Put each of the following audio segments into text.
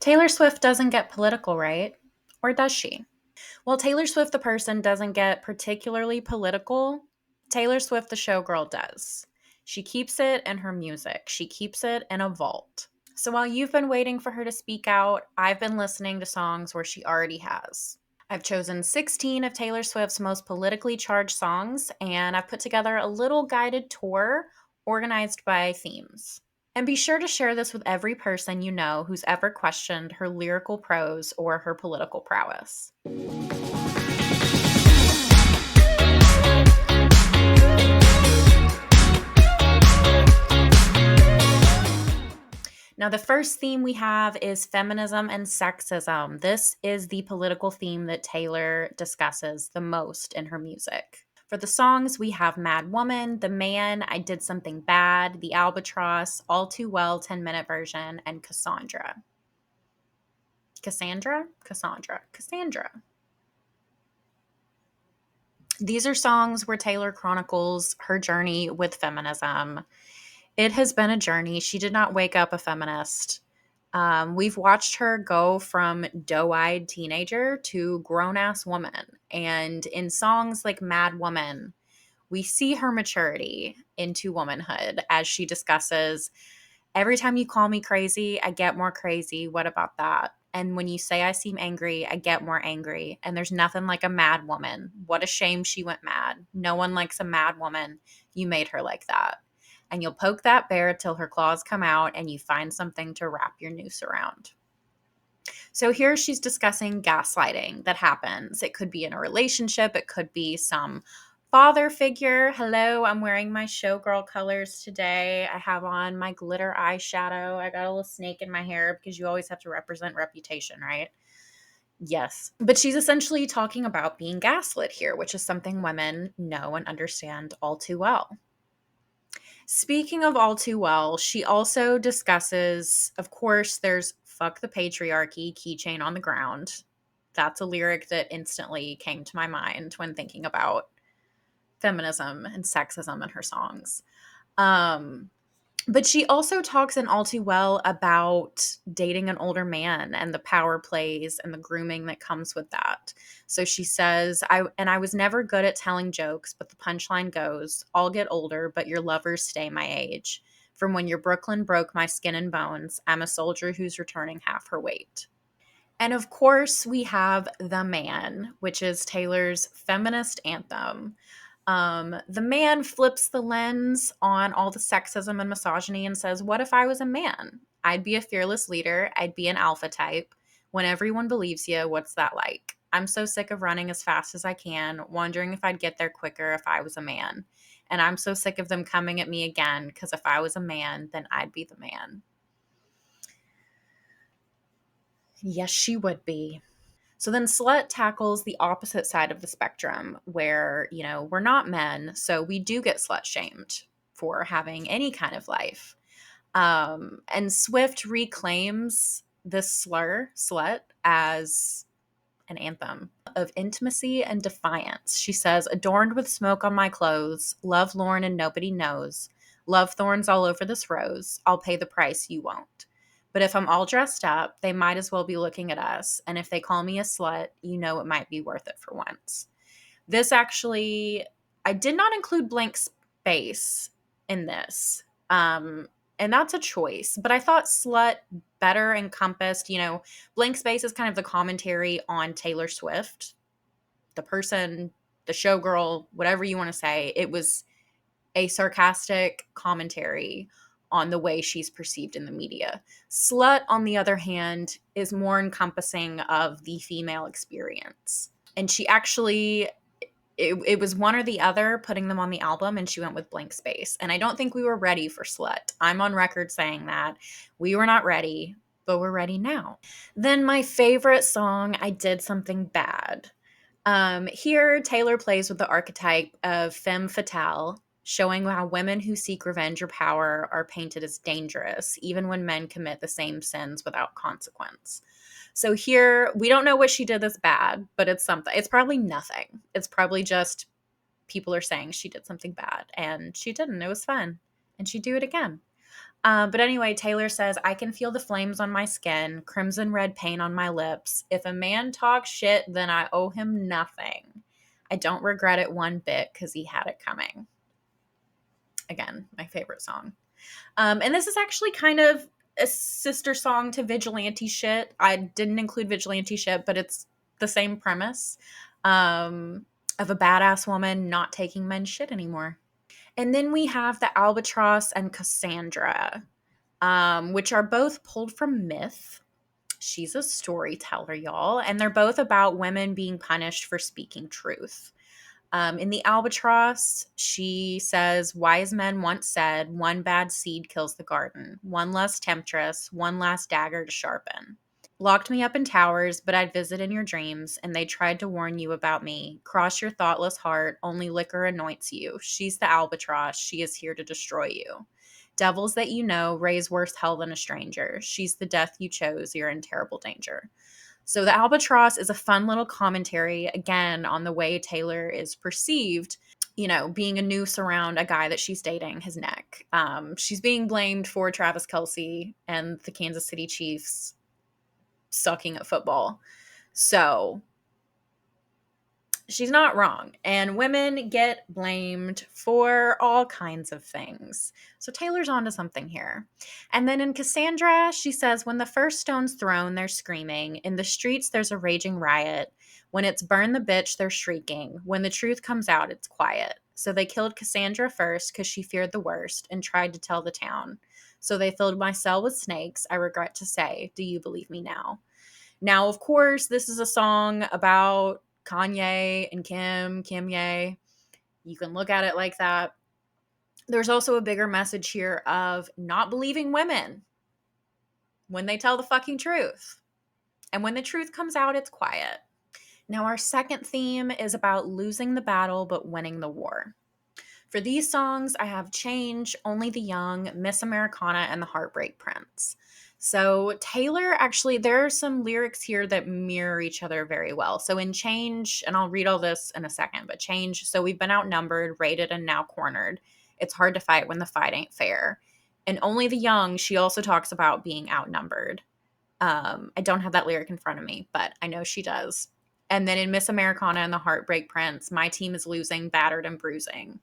Taylor Swift doesn't get political, right? Or does she? Well, Taylor Swift, the person, doesn't get particularly political. Taylor Swift, the showgirl, does. She keeps it in her music. She keeps it in a vault. So while you've been waiting for her to speak out, I've been listening to songs where she already has. I've chosen 16 of Taylor Swift's most politically charged songs, and I've put together a little guided tour organized by themes. And be sure to share this with every person you know who's ever questioned her lyrical prose or her political prowess. Now, the first theme we have is feminism and sexism. This is the political theme that Taylor discusses the most in her music. For the songs, we have Mad Woman, The Man, I Did Something Bad, The Albatross, All Too Well 10-minute version, and Cassandra. Cassandra. These are songs where Taylor chronicles her journey with feminism. It has been a journey. She did not wake up a feminist. We've watched her go from doe-eyed teenager to grown-ass woman. And in songs like Mad Woman, we see her maturity into womanhood as she discusses, every time you call me crazy, I get more crazy. What about that? And when you say I seem angry, I get more angry. And there's nothing like a mad woman. What a shame she went mad. No one likes a mad woman. You made her like that. And you'll poke that bear till her claws come out and you find something to wrap your noose around. So here she's discussing gaslighting that happens. It could be in a relationship. It could be some father figure. Hello, I'm wearing my showgirl colors today. I have on my glitter eyeshadow. I got a little snake in my hair because you always have to represent reputation, right? Yes. But she's essentially talking about being gaslit here, which is something women know and understand all too well. Speaking of all too well, she also discusses, of course, there's fuck the patriarchy, keychain on the ground. That's a lyric that instantly came to my mind when thinking about feminism and sexism in her songs. But she also talks in All Too Well about dating an older man and the power plays and the grooming that comes with that. So she says, I was never good at telling jokes, but the punchline goes, I'll get older, but your lovers stay my age. From when your Brooklyn broke my skin and bones, I'm a soldier who's returning half her weight. And of course, we have The Man, which is Taylor's feminist anthem. The man flips the lens on all the sexism and misogyny and says, what if I was a man? I'd be a fearless leader. I'd be an alpha type. When everyone believes you, what's that like? I'm so sick of running as fast as I can, wondering if I'd get there quicker if I was a man. And I'm so sick of them coming at me again, because if I was a man, then I'd be the man. Yes, she would be. So then Slut tackles the opposite side of the spectrum where, we're not men, so we do get slut shamed for having any kind of life. And Swift reclaims this slur, slut, as an anthem of intimacy and defiance. She says, adorned with smoke on my clothes, love lorn and nobody knows, love thorns all over this rose, I'll pay the price you won't. But if I'm all dressed up, they might as well be looking at us. And if they call me a slut, it might be worth it for once. This actually, I did not include blank space in this. And that's a choice. But I thought slut better encompassed, blank space is kind of the commentary on Taylor Swift, the person, the showgirl, whatever you want to say. It was a sarcastic commentary on the way she's perceived in the media. Slut, on the other hand, is more encompassing of the female experience. And she actually, it was one or the other putting them on the album, and she went with blank space. And I don't think we were ready for Slut. I'm on record saying that. We were not ready, but we're ready now. Then my favorite song, I Did Something Bad. Here, Taylor plays with the archetype of femme fatale, showing how women who seek revenge or power are painted as dangerous, even when men commit the same sins without consequence. So here, we don't know what she did that's bad, but it's something. It's probably nothing. It's probably just people are saying she did something bad, and she didn't. It was fun, and she'd do it again. But anyway, Taylor says, I can feel the flames on my skin, crimson red paint on my lips. If a man talks shit, then I owe him nothing. I don't regret it one bit because he had it coming. Again, my favorite song. And this is actually kind of a sister song to Vigilante Shit. I didn't include Vigilante Shit, but it's the same premise of a badass woman not taking men's shit anymore. And then we have the Albatross and Cassandra, which are both pulled from myth. She's a storyteller, y'all, and they're both about women being punished for speaking truth. In the Albatross, she says, wise men once said, one bad seed kills the garden, one less temptress, one last dagger to sharpen. Locked me up in towers, but I'd visit in your dreams, and they tried to warn you about me. Cross your thoughtless heart, only liquor anoints you. She's the Albatross, she is here to destroy you. Devils that you know raise worse hell than a stranger. She's the death you chose, you're in terrible danger. So the Albatross is a fun little commentary, again, on the way Taylor is perceived, you know, being a noose around a guy that she's dating, his neck. She's being blamed for Travis Kelce and the Kansas City Chiefs sucking at football. So she's not wrong. And women get blamed for all kinds of things. So Taylor's onto something here. And then in Cassandra, she says, when the first stone's thrown, they're screaming. In the streets, there's a raging riot. When it's burn the bitch, they're shrieking. When the truth comes out, it's quiet. So they killed Cassandra first because she feared the worst and tried to tell the town. So they filled my cell with snakes. I regret to say, do you believe me now? Now, of course, this is a song about Kanye and Kim Ye. You can look at it like that. There's also a bigger message here of not believing women when they tell the fucking truth. And when the truth comes out, it's quiet. Now, our second theme is about losing the battle but winning the war. For these songs, I have Change, Only the Young, Miss Americana, and the Heartbreak Prince. So Taylor, actually, there are some lyrics here that mirror each other very well. So in Change, and I'll read all this in a second, but Change, so we've been outnumbered, raided, and now cornered. It's hard to fight when the fight ain't fair. And Only the Young, she also talks about being outnumbered. I don't have that lyric in front of me, but I know she does. And then in Miss Americana and the Heartbreak Prince, my team is losing, battered, and bruising.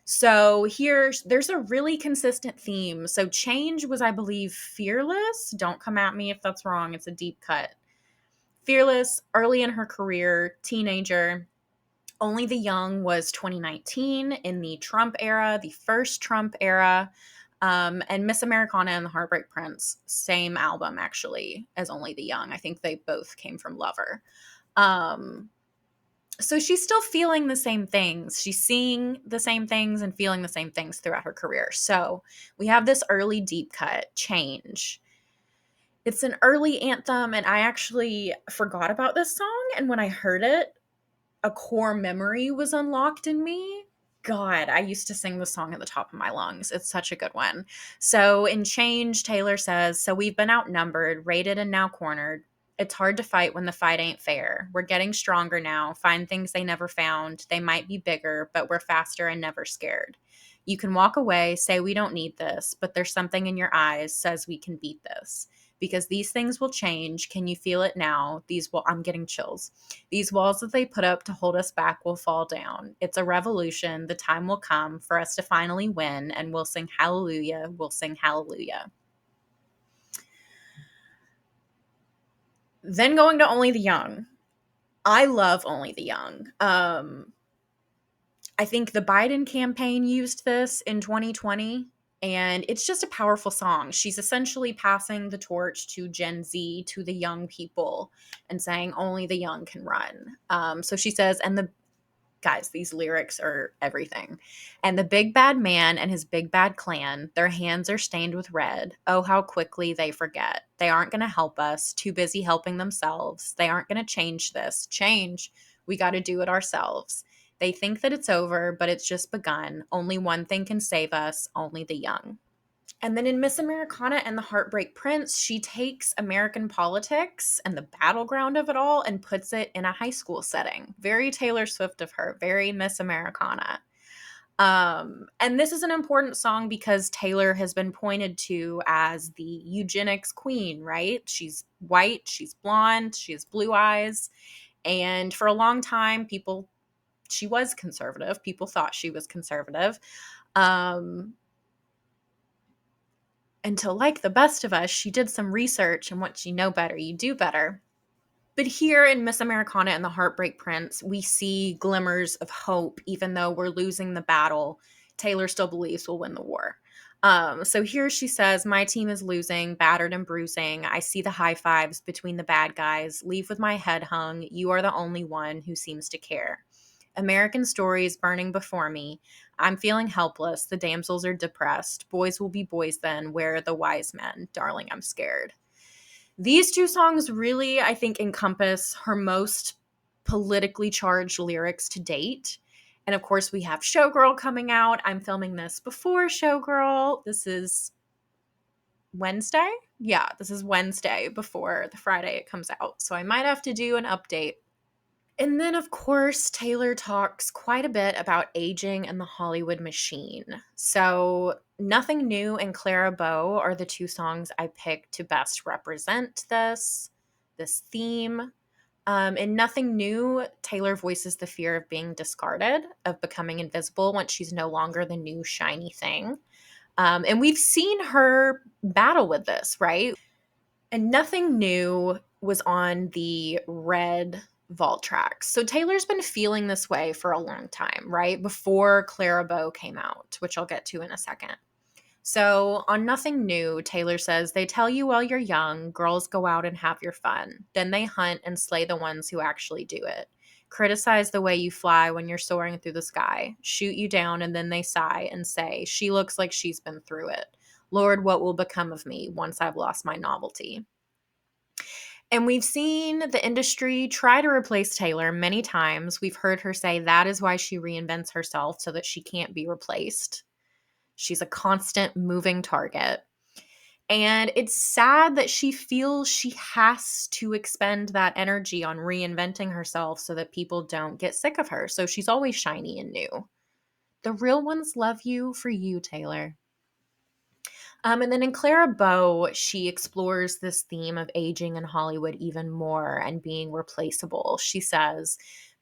So here, there's a really consistent theme. So Change was, I believe, Fearless. Don't come at me if that's wrong. It's a deep cut. Fearless, early in her career, teenager. Only the Young was 2019 in the Trump era, the first Trump era. And Miss Americana and the Heartbreak Prince, same album actually as Only the Young. I think they both came from Lover. So she's still feeling the same things. She's seeing the same things and feeling the same things throughout her career. So we have this early deep cut, Change. It's an early anthem, and I actually forgot about this song. And when I heard it, a core memory was unlocked in me. God, I used to sing the song at the top of my lungs. It's such a good one. So in Change, Taylor says, so we've been outnumbered, raided, and now cornered. It's hard to fight when the fight ain't fair. We're getting stronger now, find things they never found. They might be bigger, but we're faster and never scared. You can walk away, say we don't need this, but there's something in your eyes says we can beat this. Because these things will change. Can you feel it now? I'm getting chills. These walls that they put up to hold us back will fall down. It's a revolution. The time will come for us to finally win, and we'll sing hallelujah. We'll sing hallelujah. Then going to Only the Young. I love Only the Young. I think the Biden campaign used this in 2020, and it's just a powerful song. She's essentially passing the torch to Gen Z, to the young people, and saying only the young can run. So she says, and the guys, these lyrics are everything. And the big bad man and his big bad clan, their hands are stained with red. Oh, how quickly they forget. They aren't going to help us, too busy helping themselves. They aren't going to change this. Change. We got to do it ourselves. They think that it's over, but it's just begun. Only one thing can save us, only the young. And then in Miss Americana and the Heartbreak Prince, she takes American politics and the battleground of it all and puts it in a high school setting. Very Taylor Swift of her, very Miss Americana. And this is an important song because Taylor has been pointed to as the eugenics queen, right? She's white, she's blonde, she has blue eyes. And for a long time, she was conservative. People thought she was conservative. Um, until, like the best of us, she did some research, and once you know better, you do better. But here in Miss Americana and the Heartbreak Prince, we see glimmers of hope. Even though we're losing the battle, Taylor still believes we'll win the war. So here she says, my team is losing, battered and bruising. I see the high fives between the bad guys. Leave with my head hung. You are the only one who seems to care. American stories burning before me. I'm feeling helpless. The damsels are depressed. Boys will be boys then. Where are the wise men? Darling, I'm scared. These two songs really, I think, encompass her most politically charged lyrics to date. And of course, we have Showgirl coming out. I'm filming this before Showgirl. This is Wednesday? Yeah, this is Wednesday before the Friday it comes out. So I might have to do an update. And then, of course, Taylor talks quite a bit about aging and the Hollywood machine. So, Nothing New and Clara Bow are the two songs I picked to best represent this theme. In Nothing New, Taylor voices the fear of being discarded, of becoming invisible once she's no longer the new shiny thing. And we've seen her battle with this, right? And Nothing New was on the red vault tracks. So Taylor's been feeling this way for a long time, right? Before Clara Bow came out, which I'll get to in a second. So on Nothing New, Taylor says, they tell you while you're young, girls go out and have your fun. Then they hunt and slay the ones who actually do it. Criticize the way you fly when you're soaring through the sky. Shoot you down and then they sigh and say, she looks like she's been through it. Lord, what will become of me once I've lost my novelty? And we've seen the industry try to replace Taylor many times. We've heard her say that is why she reinvents herself so that she can't be replaced. She's a constant moving target. And it's sad that she feels she has to expend that energy on reinventing herself so that people don't get sick of her. So she's always shiny and new. The real ones love you for you, Taylor. And then in Clara Bow, she explores this theme of aging in Hollywood even more and being replaceable. She says,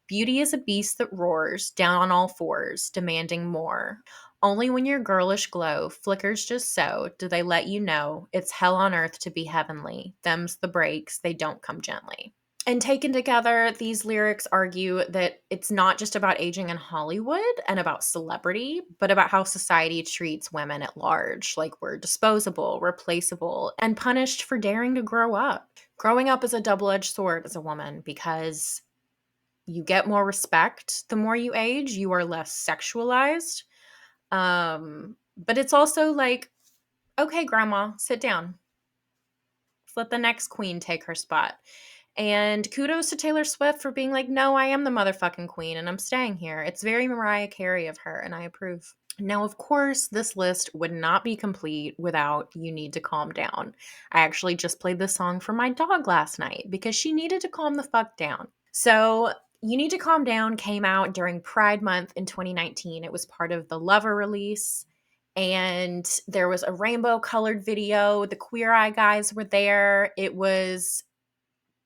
beauty is a beast that roars, down on all fours, demanding more. Only when your girlish glow flickers just so do they let you know it's hell on earth to be heavenly. Them's the breaks, they don't come gently. And taken together, these lyrics argue that it's not just about aging in Hollywood and about celebrity, but about how society treats women at large. Like we're disposable, replaceable, and punished for daring to grow up. Growing up is a double-edged sword as a woman because you get more respect the more you age, you are less sexualized. But it's also like, okay, grandma, sit down. Let the next queen take her spot. And kudos to Taylor Swift for being like, no, I am the motherfucking queen and I'm staying here. It's very Mariah Carey of her, and I approve. Now, of course, this list would not be complete without You Need to Calm Down. I actually just played this song for my dog last night because she needed to calm the fuck down. So, You Need to Calm Down came out during Pride Month in 2019. It was part of the Lover release. And there was a rainbow colored video. The Queer Eye guys were there. It was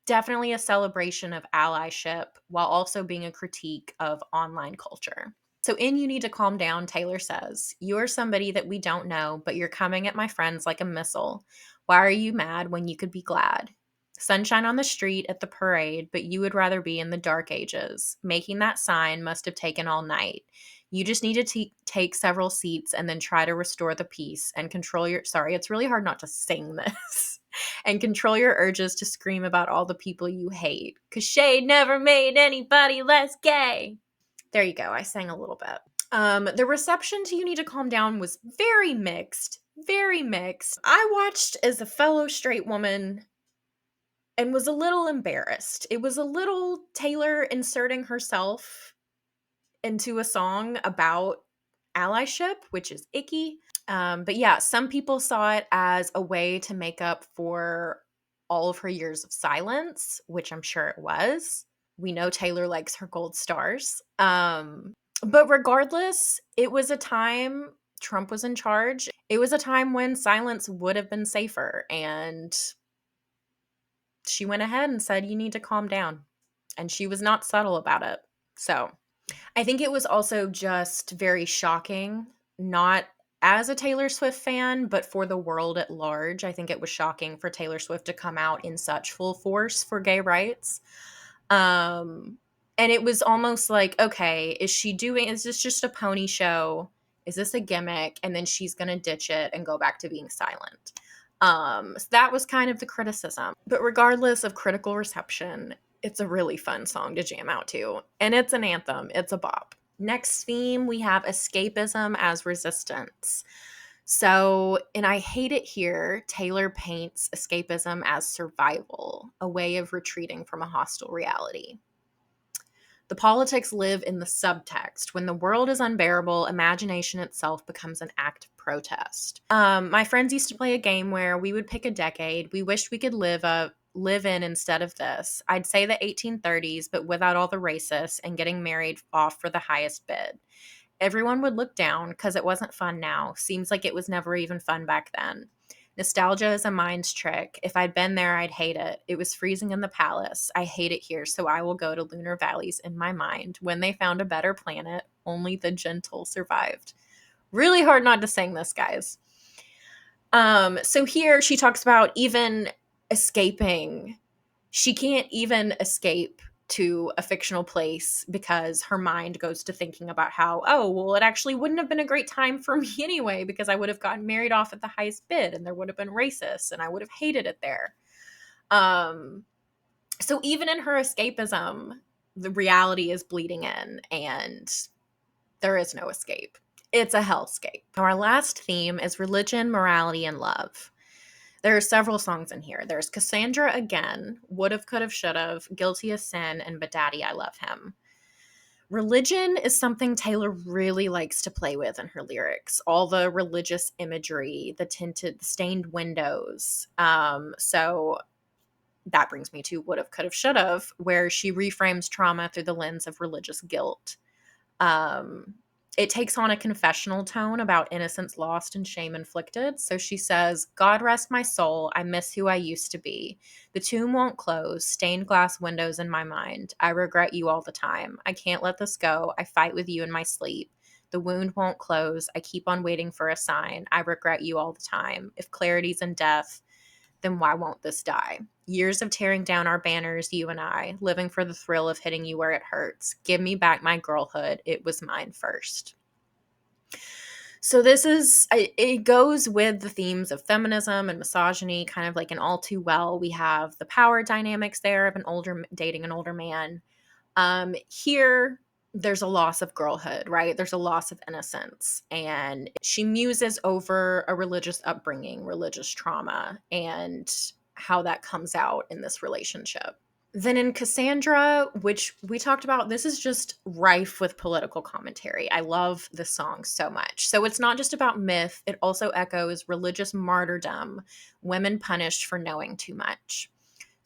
definitely a celebration of allyship while also being a critique of online culture. So in You Need to Calm Down, Taylor says, you're somebody that we don't know, but you're coming at my friends like a missile. Why are you mad when you could be glad? Sunshine on the street at the parade, but you would rather be in the dark ages. Making that sign must have taken all night. You just need to take several seats and then try to restore the peace and control your... Sorry, it's really hard not to sing this. And control your urges to scream about all the people you hate. 'Cause shade never made anybody less gay. There you go. I sang a little bit. The reception to You Need to Calm Down was very mixed. Very mixed. I watched as a fellow straight woman and was a little embarrassed. It was a little Taylor inserting herself into a song about allyship, which is icky. But yeah, some people saw it as a way to make up for all of her years of silence, which I'm sure it was. We know Taylor likes her gold stars. But regardless, it was a time Trump was in charge. It was a time when silence would have been safer. And she went ahead and said, you need to calm down. And she was not subtle about it. So I think it was also just very shocking, not as a Taylor Swift fan, but for the world at large. I think it was shocking for Taylor Swift to come out in such full force for gay rights. Um, and it was almost like, okay, is this just a pony show? Is this a gimmick? And then she's going to ditch it and go back to being silent. So that was kind of the criticism. But regardless of critical reception, it's a really fun song to jam out to. And it's an anthem, it's a bop. Next theme, we have escapism as resistance. So, and I hate it here, Taylor paints escapism as survival, a way of retreating from a hostile reality. The politics live in the subtext. When the world is unbearable, imagination itself becomes an act of protest. My friends used to play a game where we would pick a decade we wished we could live in instead of this. I'd say the 1830s, but without all the racists and getting married off for the highest bid. Everyone would look down because it wasn't fun now. Seems like it was never even fun back then. Nostalgia is a mind's trick. If I'd been there, I'd hate it. It was freezing in the palace. I hate it here, so I will go to lunar valleys in my mind. When they found a better planet, only the gentle survived. Really hard not to sing this, guys. So here she talks about even escaping. She can't even escape to a fictional place because her mind goes to thinking about how, oh, well, it actually wouldn't have been a great time for me anyway because I would have gotten married off at the highest bid and there would have been racists and I would have hated it there. So even in her escapism, the reality is bleeding in and there is no escape. It's a hellscape. Our last theme is religion, morality, and love. There are several songs in here. There's Cassandra Again, Would've, Could've, Should've, Guilty as Sin, and But Daddy, I Love Him. Religion is something Taylor really likes to play with in her lyrics. All the religious imagery, the tinted, stained windows. So that brings me to Would've, Could've, Should've, where she reframes trauma through the lens of religious guilt. It takes on a confessional tone about innocence lost and shame inflicted. So she says, God rest my soul. I miss who I used to be. The tomb won't close. Stained glass windows in my mind. I regret you all the time. I can't let this go. I fight with you in my sleep. The wound won't close. I keep on waiting for a sign. I regret you all the time. If clarity's in death, then why won't this die? Years of tearing down our banners, you and I, living for the thrill of hitting you where it hurts. Give me back my girlhood. It was mine first. So it goes with the themes of feminism and misogyny, kind of like an all too well. We have the power dynamics there of dating an older man. Here, there's a loss of girlhood, right? There's a loss of innocence. And she muses over a religious upbringing, religious trauma, and how that comes out in this relationship. Then in Cassandra, which we talked about, this is just rife with political commentary. I love this song so much. So it's not just about myth, it also echoes religious martyrdom, women punished for knowing too much.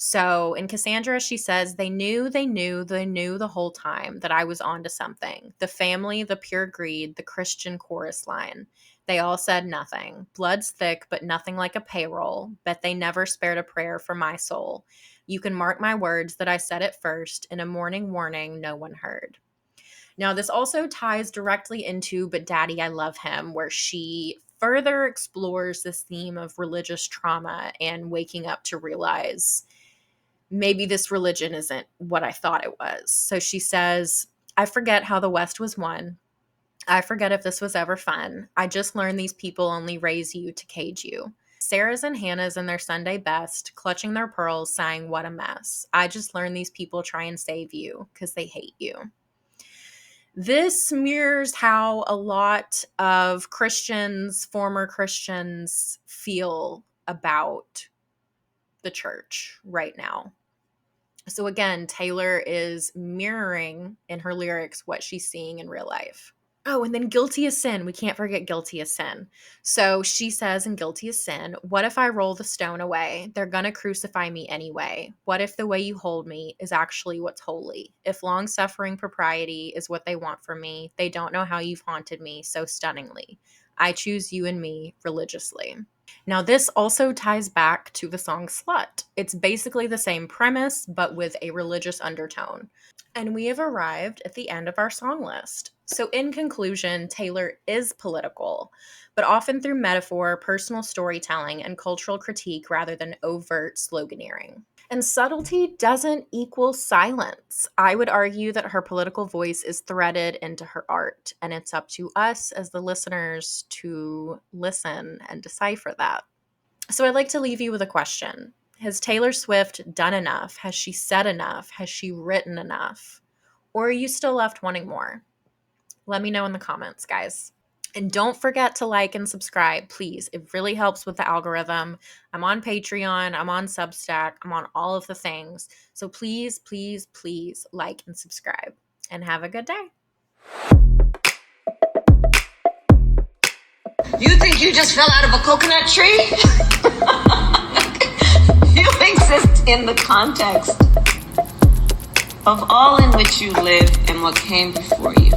So in Cassandra, she says, they knew the whole time that I was onto something. The family, the pure greed, the Christian chorus line. They all said nothing. Blood's thick, but nothing like a payroll. Bet they never spared a prayer for my soul. You can mark my words that I said it first. In a morning warning, no one heard. Now, this also ties directly into But Daddy, I Love Him, where she further explores this theme of religious trauma and waking up to realize maybe this religion isn't what I thought it was. So she says, I forget how the West was won. I forget if this was ever fun. I just learned these people only raise you to cage you. Sarah's and Hannah's in their Sunday best, clutching their pearls, sighing, what a mess. I just learned these people try and save you because they hate you. This mirrors how a lot of Christians, former Christians, feel about the church right now. So again, Taylor is mirroring in her lyrics what she's seeing in real life. Oh, and then guilty as sin. We can't forget guilty as sin. So she says in guilty as sin, what if I roll the stone away? They're going to crucify me anyway. What if the way you hold me is actually what's holy? If long-suffering propriety is what they want from me, they don't know how you've haunted me so stunningly. I choose you and me religiously. Now, this also ties back to the song Slut. It's basically the same premise, but with a religious undertone. And we have arrived at the end of our song list. So, in conclusion, Taylor is political, but often through metaphor, personal storytelling, and cultural critique rather than overt sloganeering. And subtlety doesn't equal silence. I would argue that her political voice is threaded into her art, and it's up to us as the listeners to listen and decipher that. So I'd like to leave you with a question. Has Taylor Swift done enough? Has she said enough? Has she written enough? Or are you still left wanting more? Let me know in the comments, guys. And don't forget to like and subscribe, please. It really helps with the algorithm. I'm on Patreon, I'm on Substack, I'm on all of the things. So please, please, please like and subscribe. And have a good day. You think you just fell out of a coconut tree? You exist in the context of all in which you live and what came before you.